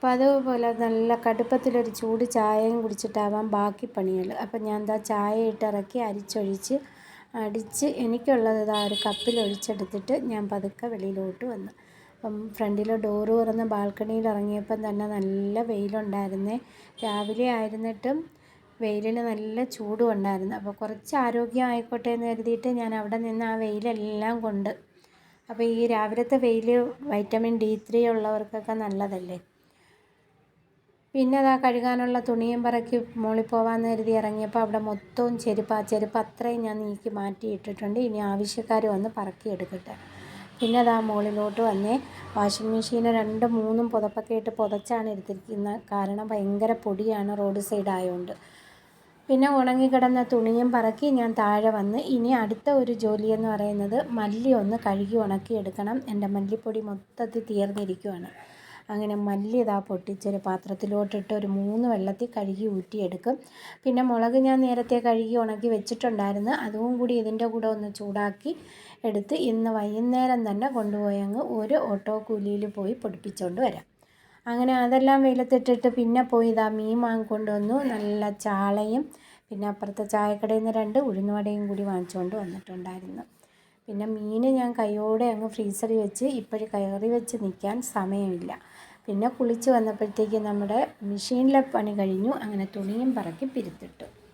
അപ്പം അതുപോലെ നല്ല കടുപ്പത്തിലൊരു ചൂട് ചായയും കുടിച്ചിട്ടാവാം ബാക്കി പണികൾ. അപ്പം ഞാൻ എന്താ ചായ ഇട്ടിറക്കി അടിച്ച് എനിക്കുള്ളത് ഇതാ ഒരു കപ്പിൽ ഒഴിച്ചെടുത്തിട്ട് ഞാൻ പതുക്കെ വെളിയിലോട്ട് വന്നു. അപ്പം ഫ്രണ്ടിൽ ഡോറ് തുറന്ന് ബാൽക്കണിയിൽ ഇറങ്ങിയപ്പം തന്നെ നല്ല വെയിലുണ്ടായിരുന്നേ. രാവിലെ ആയിരുന്നിട്ടും വെയിലിന് നല്ല ചൂടും ഉണ്ടായിരുന്നു. അപ്പോൾ കുറച്ച് ആരോഗ്യം ആയിക്കോട്ടെ എന്ന് കരുതിയിട്ട് ഞാൻ അവിടെ നിന്ന് ആ വെയിലെല്ലാം കൊണ്ട്. അപ്പോൾ ഈ രാവിലത്തെ വെയിൽ വൈറ്റമിൻ D3 ഉള്ളവർക്കൊക്കെ നല്ലതല്ലേ. പിന്നെ അതാ കഴുകാനുള്ള തുണിയും പറക്കി മോളിൽ പോകാമെന്ന് കരുതി ഇറങ്ങിയപ്പോൾ അവിടെ മൊത്തവും ചെരുപ്പ്. ആ ചെരുപ്പ് അത്രയും ഞാൻ നീക്കി മാറ്റിയിട്ടിട്ടുണ്ട്. ഇനി ആവശ്യക്കാർ വന്ന് പറക്കി എടുക്കട്ടെ. പിന്നെ അതാ മുകളിലോട്ട് വന്നേ. വാഷിംഗ് മെഷീന് 2, 3 പുതപ്പൊക്കെ ഇട്ട് പുതച്ചാണ് എടുത്തിരിക്കുന്നത്. കാരണം ഭയങ്കര പൊടിയാണ് റോഡ് സൈഡ് ആയതുകൊണ്ട്. പിന്നെ ഉണങ്ങിക്കിടന്ന തുണിയും പറക്കി ഞാൻ താഴെ വന്ന്. ഇനി അടുത്ത ഒരു ജോലിയെന്ന് പറയുന്നത് മല്ലി ഒന്ന് കഴുകി ഉണക്കി എടുക്കണം. എൻ്റെ മല്ലിപ്പൊടി മൊത്തത്തിൽ തീർന്നിരിക്കുകയാണ്. അങ്ങനെ മല്ലി ഇതാ പൊട്ടിച്ചൊരു പാത്രത്തിലോട്ടിട്ട് ഒരു 3 വെള്ളത്തിൽ കഴുകി ഊറ്റിയെടുക്കും. പിന്നെ മുളക് ഞാൻ നേരത്തെ കഴുകി ഉണക്കി വെച്ചിട്ടുണ്ടായിരുന്നു. അതും കൂടി ഇതിൻ്റെ കൂടെ ഒന്ന് ചൂടാക്കി എടുത്ത് ഇന്ന് വൈകുന്നേരം തന്നെ കൊണ്ടുപോയി അങ്ങ് ഒരു ഓട്ടോ കൂലിയിൽ പോയി പൊടിപ്പിച്ചുകൊണ്ട് വരാം. അങ്ങനെ അതെല്ലാം വെയിലത്തിട്ടിട്ട് പിന്നെ പോയി ഇതാ മീൻ വാങ്ങിക്കൊണ്ട് വന്നു. നല്ല ചാളയും പിന്നെ അപ്പുറത്തെ ചായക്കടയിൽ നിന്ന് 2 ഉഴുന്നുവടയും കൂടി വാങ്ങിച്ചുകൊണ്ട് വന്നിട്ടുണ്ടായിരുന്നു. പിന്നെ മീൻ ഞാൻ കൈയോടെ അങ്ങ് ഫ്രീസറിൽ വെച്ച് ഇപ്പോഴും കറി വെച്ച് നിൽക്കാൻ സമയമില്ല. പിന്നെ കുളിച്ച് വന്നപ്പോഴത്തേക്ക് നമ്മുടെ മെഷീനിലെ പണി കഴിഞ്ഞു. അങ്ങനെ തുണിയും പറക്കി പിരിത്തിട്ടു.